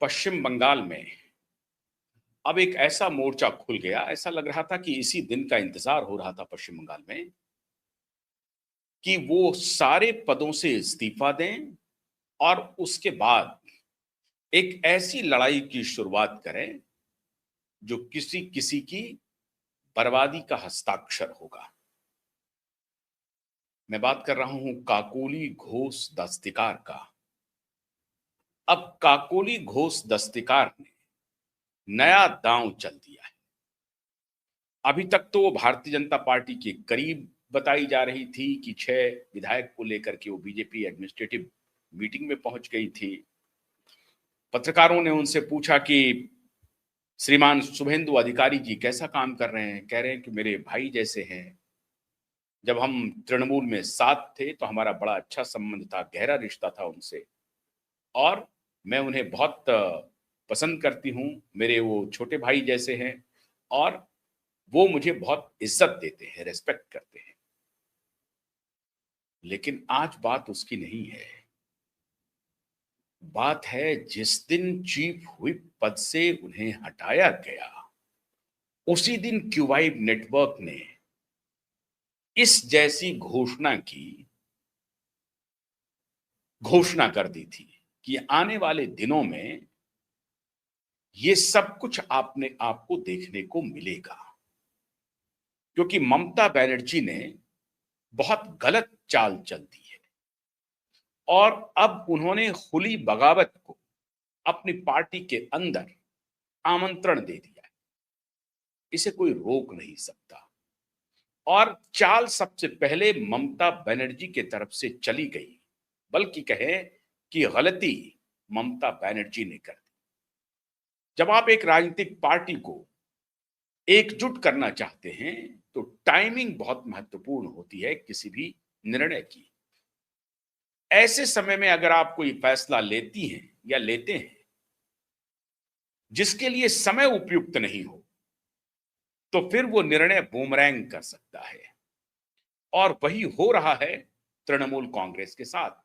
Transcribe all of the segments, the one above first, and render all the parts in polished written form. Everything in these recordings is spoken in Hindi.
पश्चिम बंगाल में अब एक ऐसा मोर्चा खुल गया, ऐसा लग रहा था कि इसी दिन का इंतजार हो रहा था पश्चिम बंगाल में कि वो सारे पदों से इस्तीफा दें और उसके बाद एक ऐसी लड़ाई की शुरुआत करें जो किसी किसी की बर्बादी का हस्ताक्षर होगा। मैं बात कर रहा हूं काकोली घोष दस्तिकार का। अब काकोली घोष दस्तिकार ने नया दांव चल दिया है। अभी तक तो वो भारतीय जनता पार्टी के करीब बताई जा रही थी कि 6 विधायक को लेकर के वो बीजेपी एडमिनिस्ट्रेटिव मीटिंग में पहुंच गई थी। पत्रकारों ने उनसे पूछा कि श्रीमान शुभेंदु अधिकारी जी कैसा काम कर रहे हैं? कह रहे हैं कि मेरे भाई जैसे हैं। जब हम तृणमूल में साथ थे तो हमारा बड़ा अच्छा संबंध था, गहरा रिश्ता था उनसे और मैं उन्हें बहुत पसंद करती हूँ। मेरे वो छोटे भाई जैसे हैं और वो मुझे बहुत इज्जत देते हैं, रेस्पेक्ट करते हैं। लेकिन आज बात उसकी नहीं है। बात है जिस दिन चीफ व्हिप पद से उन्हें हटाया गया, उसी दिन क्यूवाइब नेटवर्क ने इस जैसी घोषणा कर दी थी कि आने वाले दिनों में ये सब कुछ आपको देखने को मिलेगा, क्योंकि ममता बनर्जी ने बहुत गलत चाल चल दी है और अब उन्होंने खुली बगावत को अपनी पार्टी के अंदर आमंत्रण दे दिया है। इसे कोई रोक नहीं सकता और चाल सबसे पहले ममता बनर्जी के तरफ से चली गई, बल्कि कहें कि गलती ममता बनर्जी ने कर दी। जब आप एक राजनीतिक पार्टी को एकजुट करना चाहते हैं तो टाइमिंग बहुत महत्वपूर्ण होती है किसी भी निर्णय की। ऐसे समय में अगर आप कोई फैसला लेती हैं या लेते हैं जिसके लिए समय उपयुक्त नहीं हो, तो फिर वो निर्णय बूमरैंग कर सकता है और वही हो रहा है तृणमूल कांग्रेस के साथ।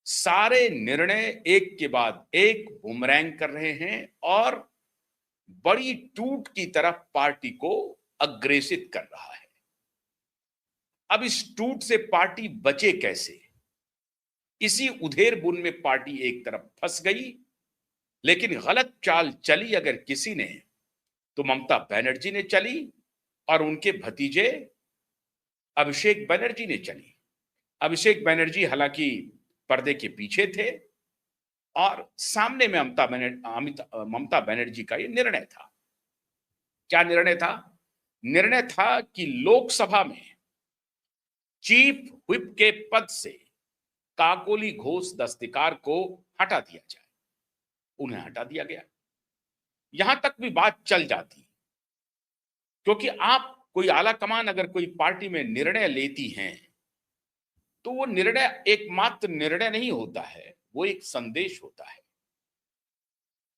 सारे निर्णय एक के बाद एक बूमरैंग कर रहे हैं और बड़ी टूट की तरफ पार्टी को अग्रेसित कर रहा है। अब इस टूट से पार्टी बचे कैसे? इसी उधेर बुन में पार्टी एक तरफ फंस गई, लेकिन गलत चाल चली अगर किसी ने तो ममता बनर्जी ने चली और उनके भतीजे अभिषेक बनर्जी ने चली। अभिषेक बनर्जी हालांकि पर्दे के पीछे थे और सामने में ममता बनर्जी का ये निर्णय था। क्या निर्णय था? निर्णय था कि लोकसभा में चीफ व्हिप के पद से काकोली घोष दस्तिकार को हटा दिया जाए। उन्हें हटा दिया गया। यहां तक भी बात चल जाती, क्योंकि आप कोई आला कमान अगर कोई पार्टी में निर्णय लेती हैं तो वो निर्णय एकमात्र निर्णय नहीं होता है, वो एक संदेश होता है।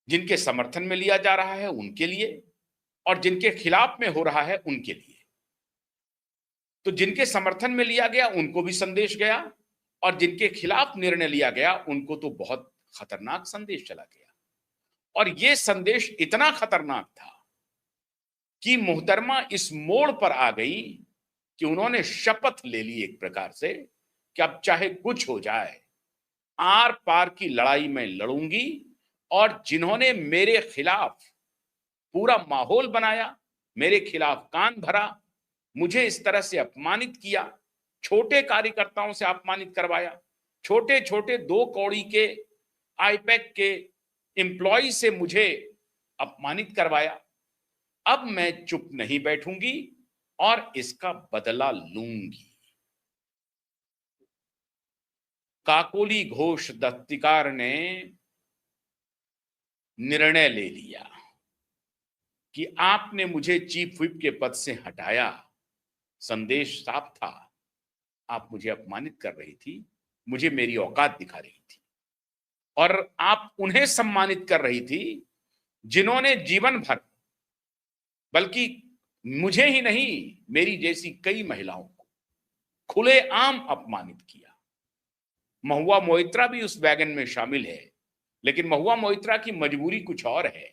जिनके समर्थन में लिया जा रहा है उनके लिए और जिनके खिलाफ में हो रहा है उनके लिए। तो जिनके समर्थन में लिया गया उनको भी संदेश गया और जिनके खिलाफ निर्णय लिया गया उनको तो बहुत खतरनाक संदेश चला गया। और यह संदेश इतना खतरनाक था कि मोहतरमा इस मोड़ पर आ गई कि उन्होंने शपथ ले ली एक प्रकार से कि अब चाहे कुछ हो जाए, आर पार की लड़ाई में लड़ूंगी और जिन्होंने मेरे खिलाफ पूरा माहौल बनाया, मेरे खिलाफ कान भरा, मुझे इस तरह से अपमानित किया, छोटे कार्यकर्ताओं से अपमानित करवाया, छोटे छोटे 2 कौड़ी के आईपैक के एम्प्लॉय से मुझे अपमानित करवाया। अब मैं चुप नहीं बैठूंगी और इसका बदला लूंगी। काकोली घोष दस्तिकार ने निर्णय ले लिया कि आपने मुझे चीफ व्हिप के पद से हटाया, संदेश साफ था, आप मुझे अपमानित कर रही थी, मुझे मेरी औकात दिखा रही थी और आप उन्हें सम्मानित कर रही थी जिन्होंने जीवन भर, बल्कि मुझे ही नहीं मेरी जैसी कई महिलाओं को खुलेआम अपमानित किया। महुआ मोइत्रा भी उस वैगन में शामिल है लेकिन महुआ मोइत्रा की मजबूरी कुछ और है।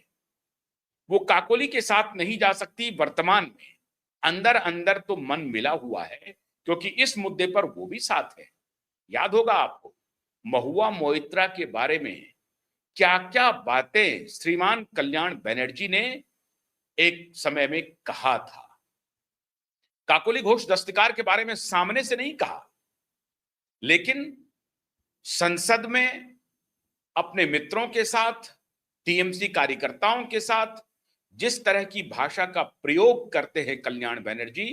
वो काकोली के साथ नहीं जा सकती वर्तमान में। अंदर अंदर तो मन मिला हुआ है, क्योंकि इस मुद्दे पर वो भी साथ है। याद होगा आपको, महुआ मोइत्रा के बारे में क्या क्या बातें श्रीमान कल्याण बनर्जी ने एक समय में कहा था। काकोली घोष दस्तकार के बारे में सामने से नहीं कहा, लेकिन संसद में अपने मित्रों के साथ, टीएमसी कार्यकर्ताओं के साथ जिस तरह की भाषा का प्रयोग करते हैं कल्याण बनर्जी,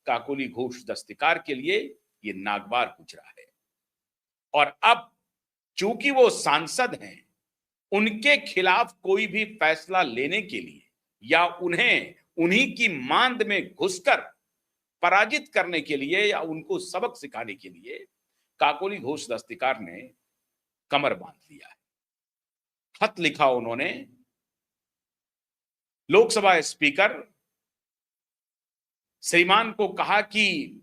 काकोली घोष दस्तकार के लिए ये नागवार गुजरा है। और अब चूंकि वो सांसद हैं, उनके खिलाफ कोई भी फैसला लेने के लिए या उन्हें उन्हीं की मांद में घुसकर पराजित करने के लिए या उनको सबक सिखाने के लिए काकोली घोष दस्तकार ने कमर बांध लिया है। खत लिखा उन्होंने लोकसभा स्पीकर श्रीमान को, कहा कि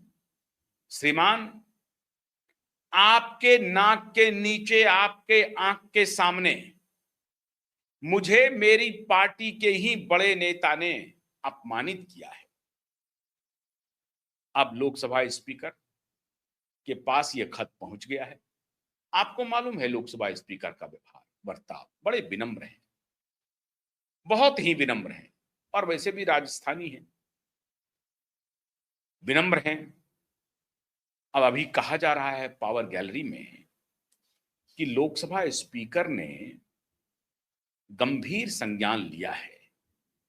श्रीमान, आपके नाक के नीचे, आपके आंख के सामने मुझे मेरी पार्टी के ही बड़े नेता ने अपमानित किया है। अब लोकसभा स्पीकर के पास यह खत पहुंच गया है। आपको मालूम है लोकसभा स्पीकर का व्यवहार, बर्ताव बड़े विनम्र हैं, बहुत ही विनम्र हैं, और वैसे भी राजस्थानी हैं, विनम्र हैं। अब अभी कहा जा रहा है पावर गैलरी में कि लोकसभा स्पीकर ने गंभीर संज्ञान लिया है